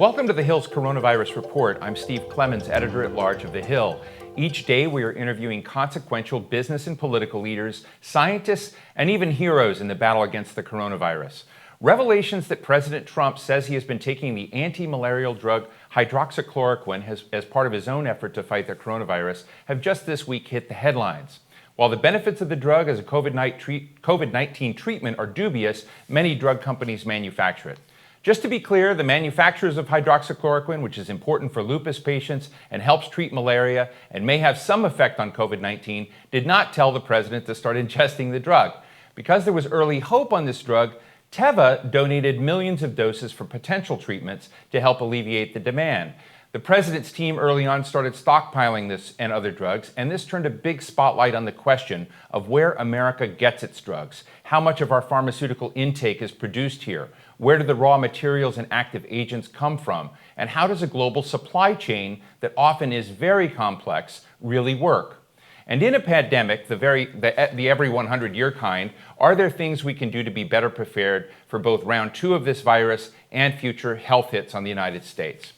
Welcome to The Hill's Coronavirus Report. I'm Steve Clemons, editor-at-large of The Hill. Each day we are interviewing consequential business and political leaders, scientists, and even heroes in the battle against the coronavirus. Revelations that President Trump says he has been taking the anti-malarial drug hydroxychloroquine as part of his own effort to fight the coronavirus have just this week hit the headlines. While the benefits of the drug as a COVID-19 treatment are dubious, many drug companies manufacture it. Just to be clear, the manufacturers of hydroxychloroquine, which is important for lupus patients and helps treat malaria and may have some effect on COVID-19, did not tell the president to start ingesting the drug. Because there was early hope on this drug, Teva donated millions of doses for potential treatments to help alleviate the demand. The president's team early on started stockpiling this and other drugs, and this turned a big spotlight on the question of where America gets its drugs, how much of our pharmaceutical intake is produced here, where do the raw materials and active agents come from, and how does a global supply chain that often is very complex really work? And in a pandemic, the every 100-year kind, are there things we can do to be better prepared for both round two of this virus and future health hits on the United States?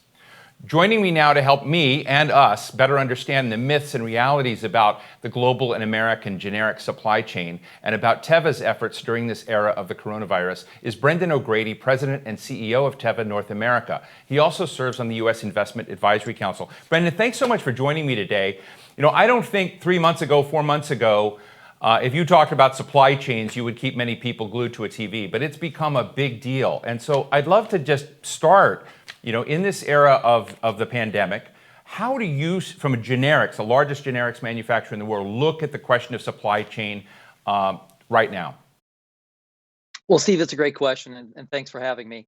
Joining me now to help me and us better understand the myths and realities about the global and American generic supply chain and about Teva's efforts during this era of the coronavirus is Brendan O'Grady, President and CEO of Teva North America. He also serves on the U.S. Investment Advisory Council. Brendan, thanks so much for joining me today. You know, I don't think 4 months ago, if you talked about supply chains, you would keep many people glued to a TV, but it's become a big deal. And so I'd love to just start, in this era of the pandemic, how do you, from a generics, the largest generics manufacturer in the world, look at the question of supply chain right now? Well, Steve, that's a great question, and thanks for having me.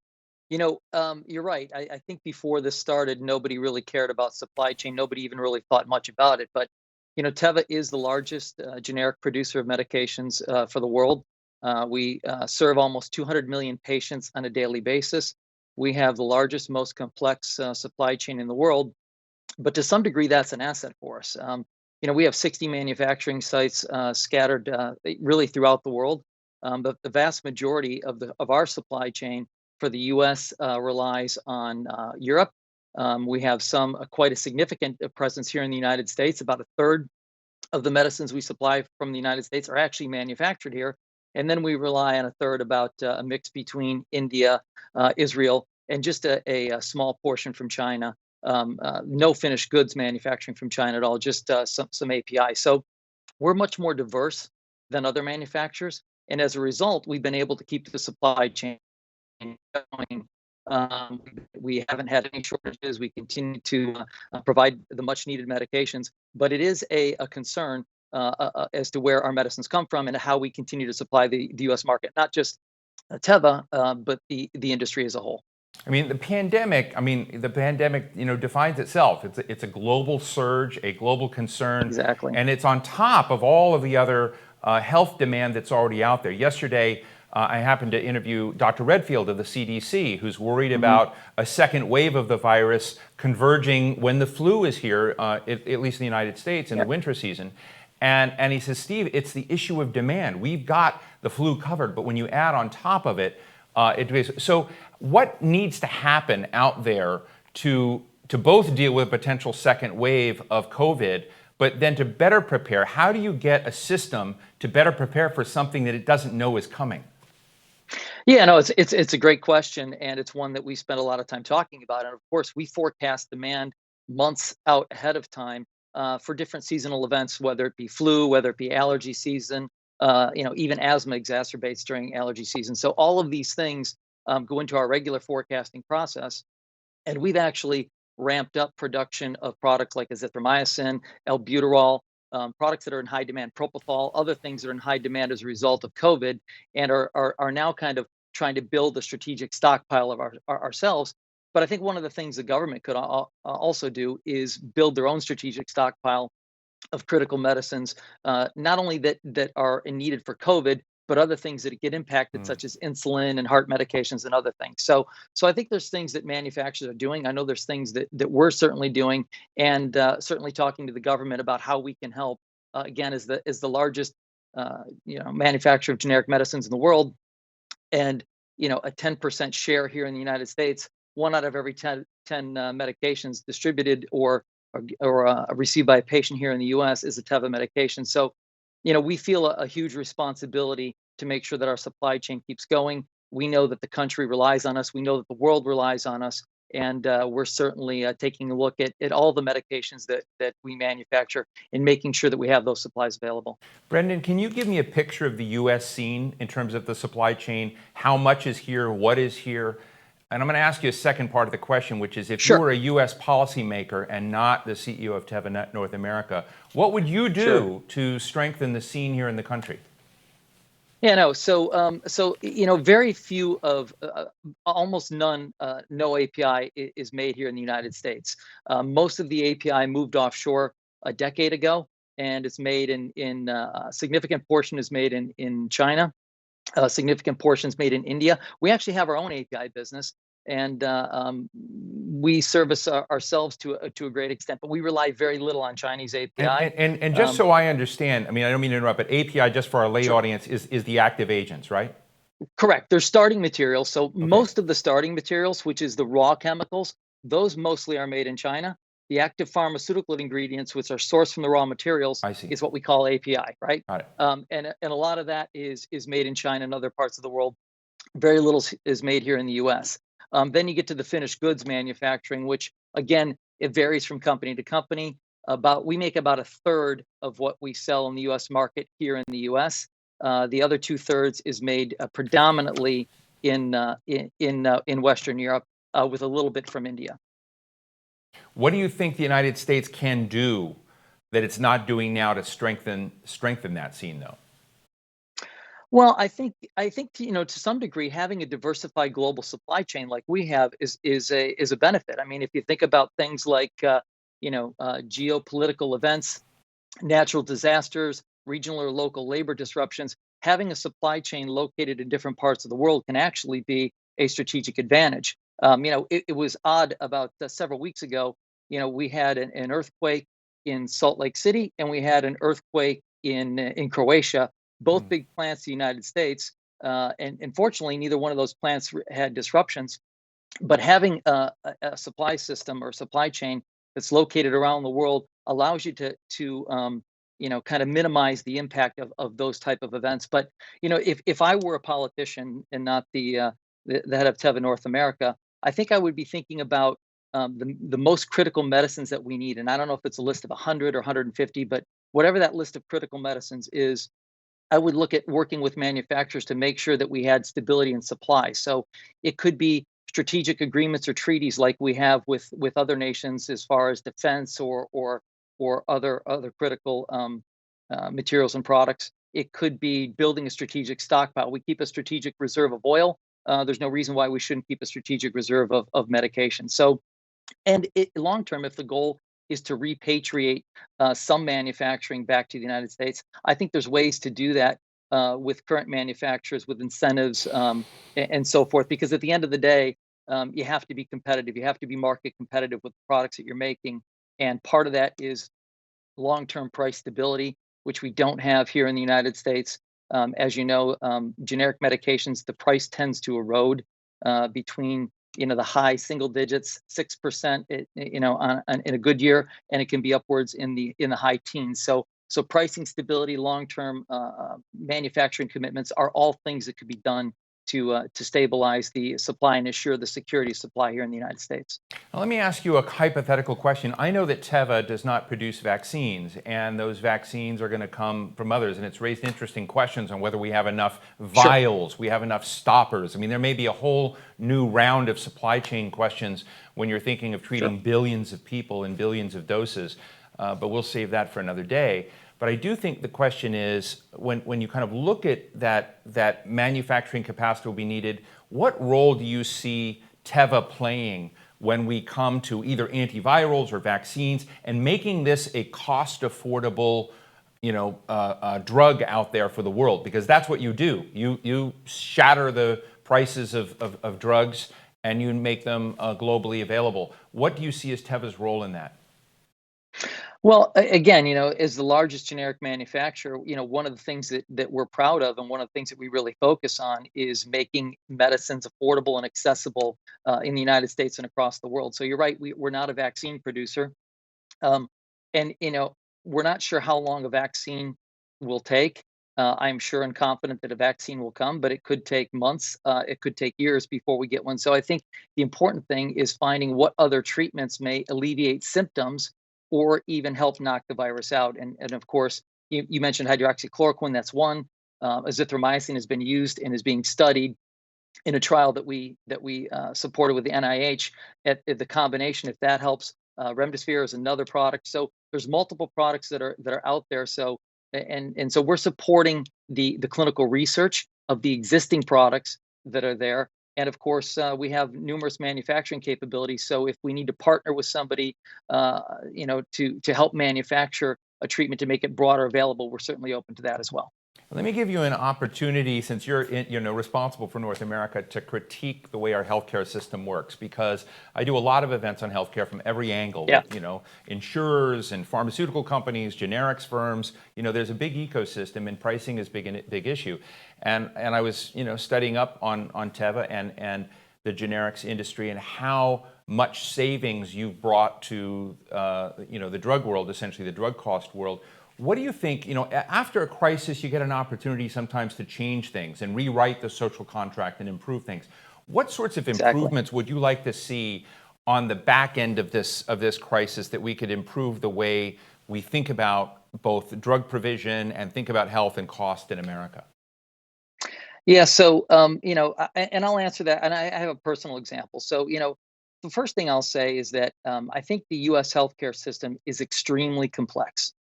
You're right. I think before this started, nobody really cared about supply chain. Nobody even really thought much about it. But, Teva is the largest generic producer of medications for the world. We serve almost 200 million patients on a daily basis. We have the largest, most complex supply chain in the world. But to some degree, that's an asset for us. We have 60 manufacturing sites scattered really throughout the world. But the vast majority of our supply chain for the U.S. Relies on Europe. We have quite a significant presence here in the United States. About a third of the medicines we supply from the United States are actually manufactured here. And then we rely on a third, about a mix between India, Israel, and just a small portion from China. No finished goods manufacturing from China at all, just some API. So we're much more diverse than other manufacturers. And as a result, we've been able to keep the supply chain going. We haven't had any shortages. We continue to provide the much needed medications, but it is a concern as to where our medicines come from and how we continue to supply the U.S. market, not just Teva, but the industry as a whole. The pandemic, defines itself. It's a global surge, a global concern. Exactly. And it's on top of all of the other health demand that's already out there. Yesterday, I happened to interview Dr. Redfield of the CDC, who's worried about a second wave of the virus converging when the flu is here, at least in the United States, in the winter season. And he says, Steve, it's the issue of demand. We've got the flu covered, but when you add on top of it, so what needs to happen out there to both deal with a potential second wave of COVID, but then to better prepare? How do you get a system to better prepare for something that it doesn't know is coming? Yeah, no, it's a great question, and it's one that we spent a lot of time talking about. And of course, we forecast demand months out ahead of time for different seasonal events, whether it be flu, whether it be allergy season. Even asthma exacerbates during allergy season. So all of these things go into our regular forecasting process, and we've actually ramped up production of products like azithromycin, albuterol, products that are in high demand, propofol, other things that are in high demand as a result of COVID, and are now kind of trying to build a strategic stockpile of ourselves. But I think one of the things the government could also do is build their own strategic stockpile of critical medicines, not only that are needed for COVID, but other things that get impacted, such as insulin and heart medications and other things. So I think there's things that manufacturers are doing. I know there's things that we're certainly doing, and certainly talking to the government about how we can help. Again, as the largest manufacturer of generic medicines in the world, and a 10% share here in the United States, one out of every 10 medications distributed or received by a patient here in the U.S. is a Teva medication. So, we feel a huge responsibility to make sure that our supply chain keeps going. We know that the country relies on us. We know that the world relies on us. And we're certainly taking a look at all the medications that we manufacture and making sure that we have those supplies available. Brendan, can you give me a picture of the U.S. scene in terms of the supply chain? How much is here? What is here? And I'm going to ask you a second part of the question, which is if you Sure. were a U.S. policymaker and not the CEO of Teva North America, what would you do to strengthen the scene here in the country? Yeah, no. So very few of, almost none, no API is made here in the United States. Most of the API moved offshore a decade ago, and it's made in a significant portion is made in China. Significant portions made in India. We actually have our own API business, and we service ourselves to a great extent, but we rely very little on Chinese And, API. and, and just so I understand, I mean, I don't mean to interrupt, but API, just for our lay Sure. audience, is the active agents, right? Correct. They're starting materials. So Okay. most of the starting materials, which is the raw chemicals, those mostly are made in China. The active pharmaceutical ingredients, which are sourced from the raw materials, I see. is what we call API, right? Got it. And a lot of that is made in China and other parts of the world. Very little is made here in the U.S. Then you get to the finished goods manufacturing, which again, it varies from company to company. We make about a third of what we sell in the U.S. market here in the U.S. The other 2/3 is made predominantly in Western Europe, with a little bit from India. What do you think the United States can do that it's not doing now to strengthen that scene, though? Well, I think to some degree, having a diversified global supply chain like we have is a benefit. I mean, if you think about things like geopolitical events, natural disasters, regional or local labor disruptions, having a supply chain located in different parts of the world can actually be a strategic advantage. It was odd about several weeks ago. We had an earthquake in Salt Lake City, and we had an earthquake in Croatia, both big plants in the United States. And fortunately, neither one of those plants had disruptions. But having a supply system or supply chain that's located around the world allows you to kind of minimize the impact of those type of events. But if I were a politician and not the head of Teva North America, I think I would be thinking about the most critical medicines that we need. And I don't know if it's a list of 100 or 150, but whatever that list of critical medicines is, I would look at working with manufacturers to make sure that we had stability in supply. So it could be strategic agreements or treaties like we have with other nations as far as defense or other critical materials and products. It could be building a strategic stockpile. We keep a strategic reserve of oil. There's no reason why we shouldn't keep a strategic reserve of medication. So, and long term, if the goal is to repatriate some manufacturing back to the United States, I think there's ways to do that with current manufacturers, with incentives and so forth. Because at the end of the day, you have to be competitive. You have to be market competitive with the products that you're making. And part of that is long-term price stability, which we don't have here in the United States. As you know, generic medications, the price tends to erode between the high single digits, 6%, in a good year, and it can be upwards in the high teens. So pricing stability, long-term manufacturing commitments are all things that could be done to stabilize the supply and assure the security of supply here in the United States. Now, let me ask you a hypothetical question. I know that Teva does not produce vaccines, and those vaccines are going to come from others, and it's raised interesting questions on whether we have enough vials, we have enough stoppers. I mean, there may be a whole new round of supply chain questions when you're thinking of treating billions of people and billions of doses, but we'll save that for another day. But I do think the question is, when you kind of look at that manufacturing capacity will be needed, what role do you see Teva playing when we come to either antivirals or vaccines and making this a cost-affordable drug out there for the world? Because that's what you do. You shatter the prices of drugs and you make them globally available. What do you see as Teva's role in that? Well, again, as the largest generic manufacturer, one of the things that we're proud of, and one of the things that we really focus on, is making medicines affordable and accessible in the United States and across the world. So you're right, we're not a vaccine producer. Um, and we're not sure how long a vaccine will take. I'm sure and confident that a vaccine will come, but it could take months. It could take years before we get one. So I think the important thing is finding what other treatments may alleviate symptoms or even help knock the virus out. And of course, you mentioned hydroxychloroquine. That's one. Azithromycin has been used and is being studied in a trial that we supported with the NIH. At the combination, if that helps, remdesivir is another product. So there's multiple products that are out there. So so we're supporting the clinical research of the existing products that are there. And of course, we have numerous manufacturing capabilities. So if we need to partner with somebody, to help manufacture a treatment to make it broader available, we're certainly open to that as well. Let me give you an opportunity, since you're responsible for North America, to critique the way our healthcare system works, because I do a lot of events on healthcare from every angle. Yeah. Insurers and pharmaceutical companies, generics firms. There's a big ecosystem, and pricing is big issue. And I was studying up on Teva and the generics industry and how much savings you've brought to the drug world, essentially the drug cost world. What do you think, after a crisis, you get an opportunity sometimes to change things and rewrite the social contract and improve things. What sorts of Exactly. improvements would you like to see on the back end of this crisis that we could improve the way we think about both drug provision and think about health and cost in America? Yeah, so and I'll answer that, and I have a personal example. So the first thing I'll say is that I think the U.S. healthcare system is extremely complex,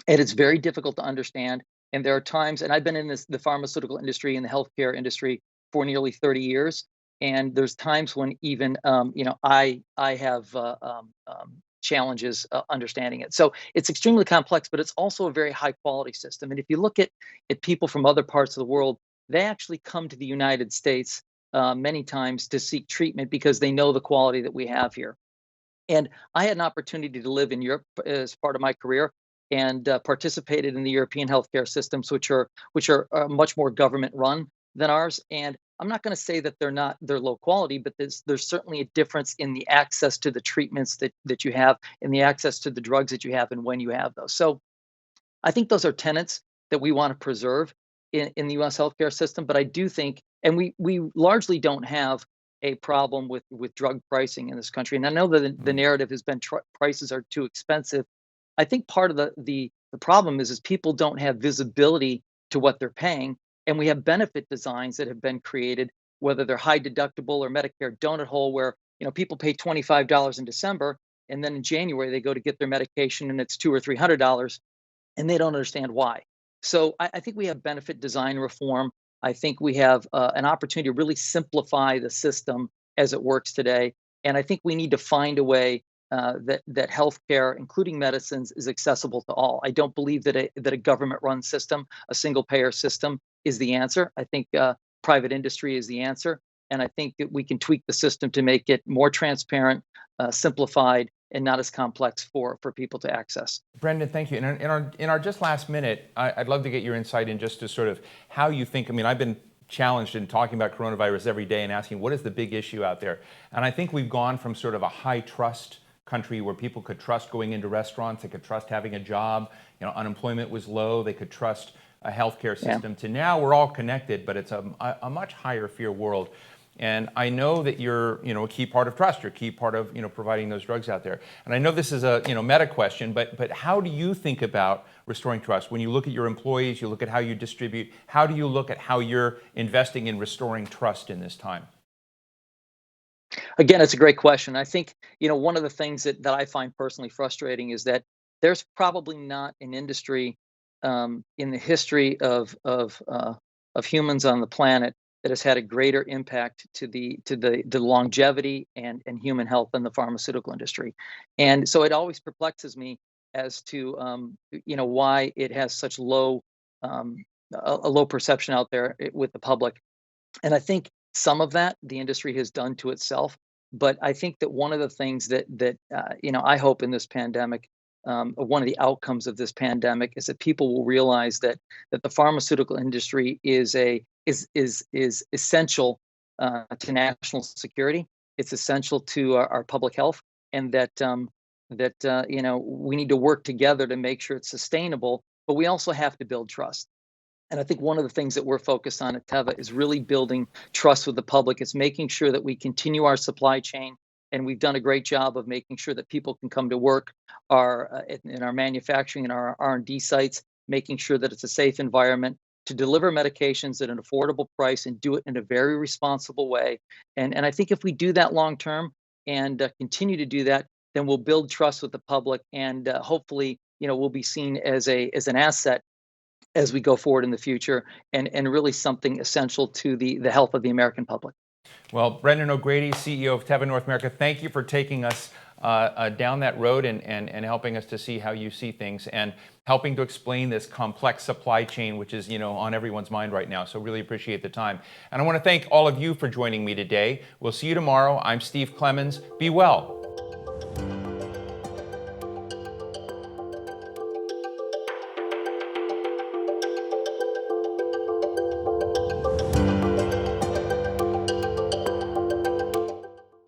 and it's very difficult to understand. And there are times, and I've been in the pharmaceutical industry and the healthcare industry for nearly 30 years, and there's times when even I have challenges understanding it. So it's extremely complex, but it's also a very high quality system. And if you look at people from other parts of the world, they actually come to the United States many times to seek treatment because they know the quality that we have here. And I had an opportunity to live in Europe as part of my career, and participated in the European healthcare systems, which are much more government run than ours. And I'm not going to say that they're low quality, but there's certainly a difference in the access to the treatments that you have, and the access to the drugs that you have, and when you have those. So I think those are tenets that we want to preserve in the U.S. healthcare system. But I do think, and we largely don't have a problem with drug pricing in this country. And I know that the Mm. narrative has been prices are too expensive. I think part of the problem is people don't have visibility to what they're paying, and we have benefit designs that have been created, whether they're high deductible or Medicare donut hole, where people pay $25 in December, and then in January they go to get their medication and it's $200 or $300, and they don't understand why. So I think we have benefit design reform. I think we have an opportunity to really simplify the system as it works today. And I think we need to find a way that healthcare, including medicines, is accessible to all. I don't believe that a government-run system, a single-payer system, is the answer. I think private industry is the answer, and I think that we can tweak the system to make it more transparent, simplified, and not as complex for people to access. Brendan, thank you. And in our just last minute, I'd love to get your insight in just to sort of how you think. I mean, I've been challenged in talking about coronavirus every day and asking what is the big issue out there. And I think we've gone from sort of a high trust country where people could trust going into restaurants, they could trust having a job, unemployment was low, they could trust a healthcare Yeah. system, to now we're all connected, but it's a much higher fear world. And I know that you're, a key part of trust. You're a key part of, providing those drugs out there. And I know this is a, meta question, but how do you think about restoring trust? When you look at your employees, you look at how you distribute, how do you look at how you're investing in restoring trust in this time? Again, it's a great question. I think, one of the things that I find personally frustrating is that there's probably not an industry in the history of humans on the planet that has had a greater impact to the longevity and human health than the pharmaceutical industry. And so it always perplexes me as to why it has such um, a low perception out there with the public. And I think some of that the industry has done to itself. But I think that one of the things that I hope in this pandemic one of the outcomes of this pandemic is that people will realize that the pharmaceutical industry is essential to national security. It's essential to our public health, and that we need to work together to make sure it's sustainable. But we also have to build trust. And I think one of the things that we're focused on at Teva is really building trust with the public. It's making sure that we continue our supply chain, and we've done a great job of making sure that people can come to work in our manufacturing and our R&D sites, making sure that it's a safe environment to deliver medications at an affordable price and do it in a very responsible way. And I think if we do that long term and continue to do that, then we'll build trust with the public, and hopefully, we'll be seen as an asset as we go forward in the future, and really something essential to the health of the American public. Well, Brendan O'Grady, CEO of Teva North America, thank you for taking us down that road and helping us to see how you see things and helping to explain this complex supply chain, which is on everyone's mind right now. So really appreciate the time. And I want to thank all of you for joining me today. We'll see you tomorrow. I'm Steve Clemons. Be well.